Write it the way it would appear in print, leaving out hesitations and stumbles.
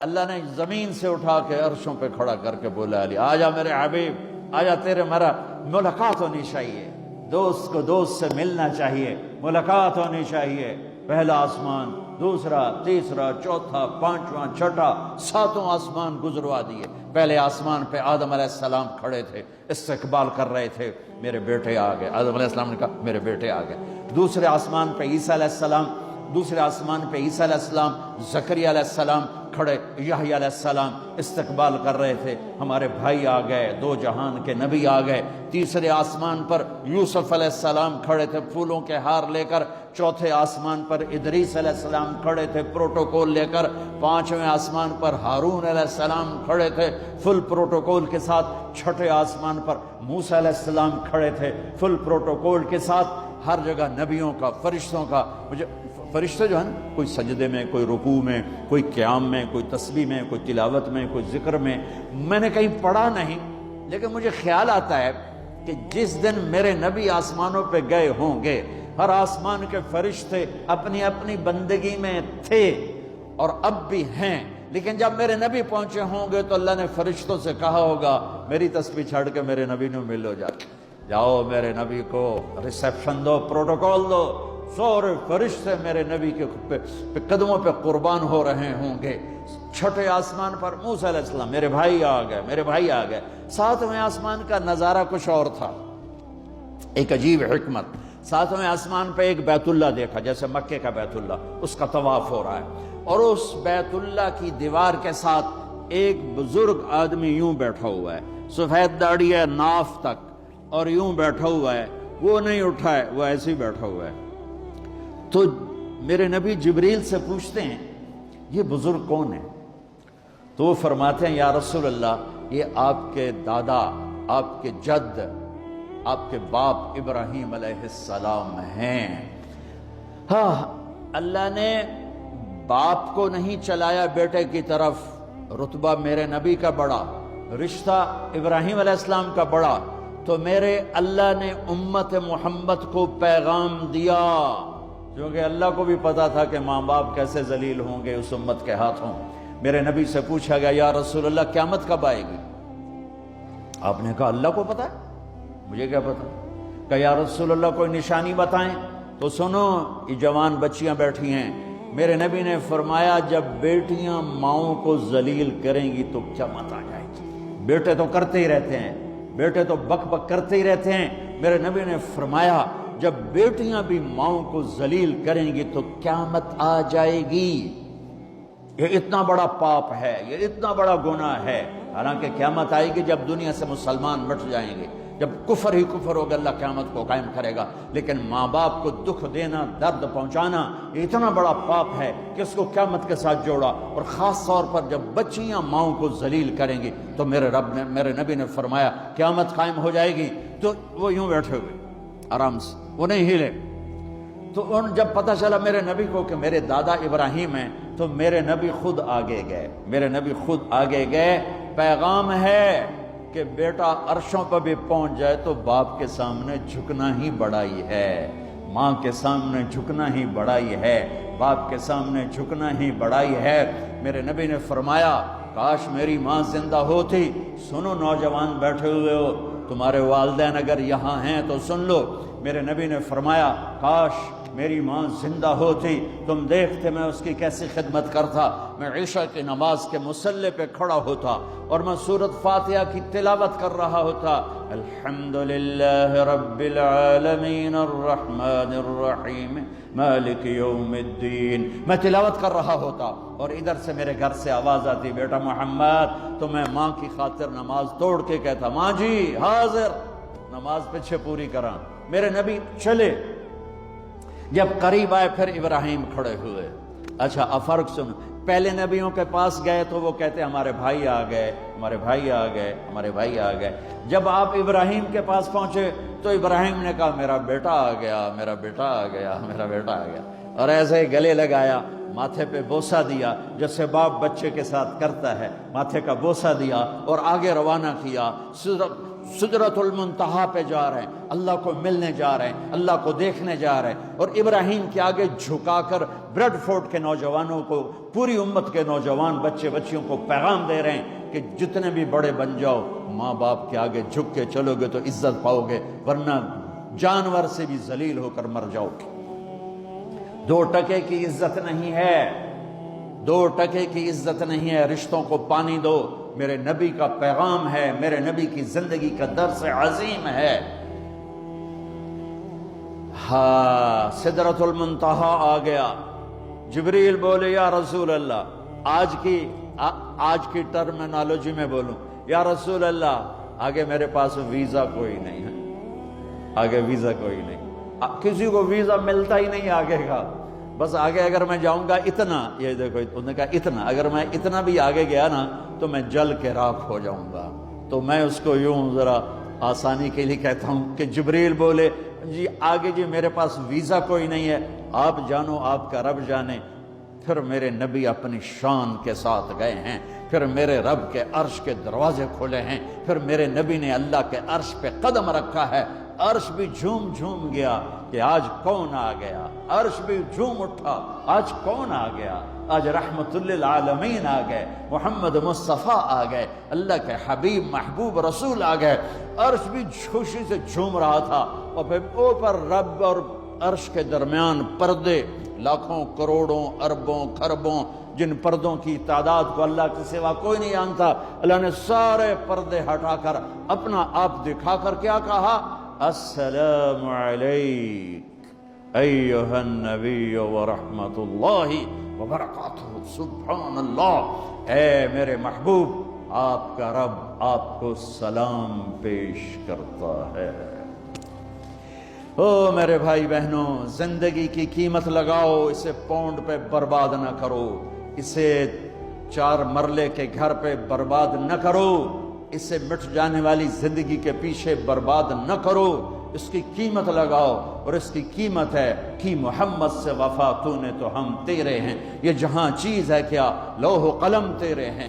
اللہ نے زمین سے اٹھا کے عرشوں پہ کھڑا کر کے بولا علی آجا میرے حبیب، آجا تیرے میرا ملاقات ہونی چاہیے، دوست کو دوست سے ملنا چاہیے، ملاقات ہونی چاہیے۔ پہلا آسمان، دوسرا، تیسرا، چوتھا، پانچواں، چھٹا، ساتوں آسمان گزروا دیے۔ پہلے آسمان پہ آدم علیہ السلام کھڑے تھے، استقبال کر رہے تھے، میرے بیٹے آ گئے۔ آدم علیہ السلام نے کہا میرے بیٹے آ گئے۔ دوسرے آسمان پہ عیسیٰ علیہ السلام، دوسرے آسمان پہ عیسیٰ علیہ السلام، زکریا علیہ السلام کھڑے، یحییٰ علیہ السلام استقبال کر رہے تھے، ہمارے بھائی آ گئے، دو جہان کے نبی آ گئے۔ تیسرے آسمان پر یوسف علیہ السلام کھڑے تھے پھولوں کے ہار لے کر۔ چوتھے آسمان پر ادریس علیہ السلام کھڑے تھے پروٹوکول لے کر۔ پانچویں آسمان پر ہارون علیہ السلام کھڑے تھے فل پروٹوکول کے ساتھ۔ چھٹے آسمان پر موسیٰ علیہ السلام کھڑے تھے فل پروٹوکول کے ساتھ۔ ہر جگہ نبیوں کا، فرشتوں کا۔ مجھے فرشتے جو ہیں نا، کوئی سجدے میں، کوئی رکوع میں، کوئی قیام میں، کوئی تسبیح میں، کوئی تلاوت میں، کوئی ذکر میں، میں نے کہیں پڑھا نہیں، لیکن مجھے خیال آتا ہے کہ جس دن میرے نبی آسمانوں پہ گئے ہوں گے، ہر آسمان کے فرشتے اپنی اپنی بندگی میں تھے اور اب بھی ہیں، لیکن جب میرے نبی پہنچے ہوں گے تو اللہ نے فرشتوں سے کہا ہوگا میری تسبیح چھڑ کے میرے نبی نے ملو، جاؤ میرے نبی کو ریسیپشن دو، پروٹوکول دو۔ سورے فرشتے میرے نبی کے قدموں پہ قربان ہو رہے ہوں گے۔ چھٹے آسمان پر موسیٰ علیہ السلام، میرے بھائی آ گئے، میرے بھائی آ گئے۔ ساتویں آسمان کا نظارہ کچھ اور تھا، ایک عجیب حکمت۔ ساتویں آسمان پہ ایک بیت اللہ دیکھا، جیسے مکے کا بیت اللہ، اس کا طواف ہو رہا ہے، اور اس بیت اللہ کی دیوار کے ساتھ ایک بزرگ آدمی یوں بیٹھا ہوا ہے، سفید داڑھی ہے ناف تک، اور یوں بیٹھا ہوا ہے، وہ نہیں اٹھا ہے، وہ ایسے ہی بیٹھا ہوا ہے۔ تو میرے نبی جبریل سے پوچھتے ہیں یہ بزرگ کون ہے؟ تو وہ فرماتے ہیں یا رسول اللہ یہ آپ کے دادا، آپ کے جد، آپ کے باپ ابراہیم علیہ السلام ہیں۔ ہاں، اللہ نے باپ کو نہیں چلایا بیٹے کی طرف، رتبہ میرے نبی کا بڑا، رشتہ ابراہیم علیہ السلام کا بڑا، تو میرے اللہ نے امت محمد کو پیغام دیا، کیونکہ اللہ کو بھی پتا تھا کہ ماں باپ کیسے ذلیل ہوں گے اس امت کے ہاتھوں۔ میرے نبی سے پوچھا گیا یا رسول اللہ قیامت کب آئے گی؟ آپ نے کہا اللہ کو پتا ہے، مجھے کیا پتا؟ کہ یا رسول اللہ کوئی نشانی بتائیں۔ تو سنو، یہ جوان بچیاں بیٹھی ہیں، میرے نبی نے فرمایا جب بیٹیاں ماؤں کو ذلیل کریں گی تو قیامت آ جائے گی۔ بیٹے تو کرتے ہی رہتے ہیں، بیٹے تو بک بک کرتے ہی رہتے ہیں، میرے نبی نے فرمایا جب بیٹیاں بھی ماؤں کو ذلیل کریں گی تو قیامت آ جائے گی۔ یہ اتنا بڑا پاپ ہے، یہ اتنا بڑا گناہ ہے، حالانکہ قیامت آئے گی جب دنیا سے مسلمان مٹ جائیں گے، جب کفر ہی کفر ہوگا، اللہ قیامت کو قائم کرے گا، لیکن ماں باپ کو دکھ دینا، درد پہنچانا، یہ اتنا بڑا پاپ ہے کہ اس کو قیامت کے ساتھ جوڑا، اور خاص طور پر جب بچیاں ماؤں کو ذلیل کریں گی تو میرے نبی نے فرمایا قیامت قائم ہو جائے گی۔ تو وہ یوں بیٹھے ہوئے آرام سے، وہ نہیں ہلے۔ تو ان جب پتہ چلا میرے نبی کو کہ میرے دادا ابراہیم ہیں، تو میرے نبی خود آگے گئے، میرے نبی خود آگے گئے۔ پیغام ہے کہ بیٹا عرشوں پر بھی پہنچ جائے تو باپ کے سامنے جھکنا ہی بڑائی ہے، ماں کے سامنے جھکنا ہی بڑائی ہے، باپ کے سامنے جھکنا ہی بڑائی ہے۔ میرے نبی نے فرمایا کاش میری ماں زندہ ہوتی۔ سنو نوجوان بیٹھے ہوئے ہو، تمہارے والدین اگر یہاں ہیں تو سن لو، میرے نبی نے فرمایا کاش میری ماں زندہ ہوتی، تم دیکھتے میں اس کی کیسی خدمت کرتا، میں عشاء کی نماز کے مصلی پہ کھڑا ہوتا اور میں سورۃ فاتحہ کی تلاوت کر رہا ہوتا، الحمدللہ رب العالمین الرحمن الرحیم مالک یوم الدین، میں تلاوت کر رہا ہوتا، اور ادھر سے میرے گھر سے آواز آتی بیٹا محمد، تو میں ماں کی خاطر نماز توڑ کے کہتا ماں جی حاضر، نماز پیچھے پوری کراں۔ میرے نبی چلے، جب قریب آئے پھر ابراہیم کھڑے ہوئے۔ اچھا اب فرق سن، پہلے نبیوں کے پاس گئے تو وہ کہتے ہمارے بھائی آ گئے، ہمارے بھائی آ گئے، ہمارے بھائی آ گئے۔ جب آپ ابراہیم کے پاس پہنچے تو ابراہیم نے کہا میرا بیٹا آ گیا، میرا بیٹا آ گیا، میرا بیٹا آ گیا، اور ایسے ہی گلے لگایا ماتھے پہ بوسہ دیا جیسے باپ بچے کے ساتھ کرتا ہے، ماتھے کا بوسہ دیا اور آگے روانہ کیا۔ سدرۃ المنتہا پہ جا رہے ہیں، اللہ کو ملنے جا رہے ہیں، اللہ کو دیکھنے جا رہے ہیں، اور ابراہیم کے آگے جھکا کر بریڈ فورٹ کے نوجوانوں کو، پوری امت کے نوجوان بچے بچیوں کو پیغام دے رہے ہیں کہ جتنے بھی بڑے بن جاؤ، ماں باپ کے آگے جھک کے چلو گے تو عزت پاؤ گے، ورنہ جانور سے بھی ذلیل ہو کر مر جاؤ گے۔ 2 ٹکے کی عزت نہیں ہے، 2 ٹکے کی عزت نہیں ہے، رشتوں کو پانی دو۔ میرے نبی کا پیغام ہے، میرے نبی کی زندگی کا درس عظیم ہے۔ ہاں، سدرۃ المنتہا آ گیا۔ جبریل بولے یا رسول اللہ، آج کی ٹرمینالوجی میں بولوں، یا رسول اللہ آگے میرے پاس ویزا کوئی نہیں ہے، آگے ویزا کوئی نہیں، کسی کو ویزا ملتا ہی نہیں آگے کا، بس آگے اگر میں جاؤں گا اتنا، یہ دیکھو انہوں نے کہا اتنا، اگر میں اتنا بھی آگے گیا نا تو میں جل کے راکھ ہو جاؤں گا۔ تو میں اس کو یوں ذرا آسانی کے لیے کہتا ہوں کہ جبریل بولے جی آگے جی میرے پاس ویزا کوئی نہیں ہے، آپ جانو آپ کا رب جانے۔ پھر میرے نبی اپنی شان کے ساتھ گئے ہیں، پھر میرے رب کے عرش کے دروازے کھولے ہیں، پھر میرے نبی نے اللہ کے عرش پہ قدم رکھا ہے، عرش بھی جھوم جھوم گیا کہ آج کون آ گیا، عرش بھی جھوم اٹھا آج کون آ گیا، آج رحمت للعالمین آ گئے، محمد مصطفیٰ آ گئے، اللہ کے حبیب محبوب رسول آ گئے۔ عرش بھی خوشی سے جھوم رہا تھا، اور پھر اوپر رب اور عرش کے درمیان پردے، لاکھوں کروڑوں اربوں خربوں، جن پردوں کی تعداد کو اللہ کے سوا کوئی نہیں جانتا، اللہ نے سارے پردے ہٹا کر اپنا آپ دکھا کر کیا کہا، السلام علیک ایھا النبی ورحمۃ اللہ وبرکاتہ۔ سبحان اللہ، اے میرے محبوب، آپ کا رب آپ کو سلام پیش کرتا ہے۔ او میرے بھائی بہنوں، زندگی کی قیمت لگاؤ، اسے پونڈ پہ برباد نہ کرو، اسے 4 مرلے کے گھر پہ برباد نہ کرو، اسے مٹ جانے والی زندگی کے پیچھے برباد نہ کرو، اس کی قیمت لگاؤ، اور اس کی قیمت ہے کہ محمد سے وفا تو نے تو ہم تیرے ہیں، یہ جہاں چیز ہے کیا، لوح و قلم تیرے ہیں۔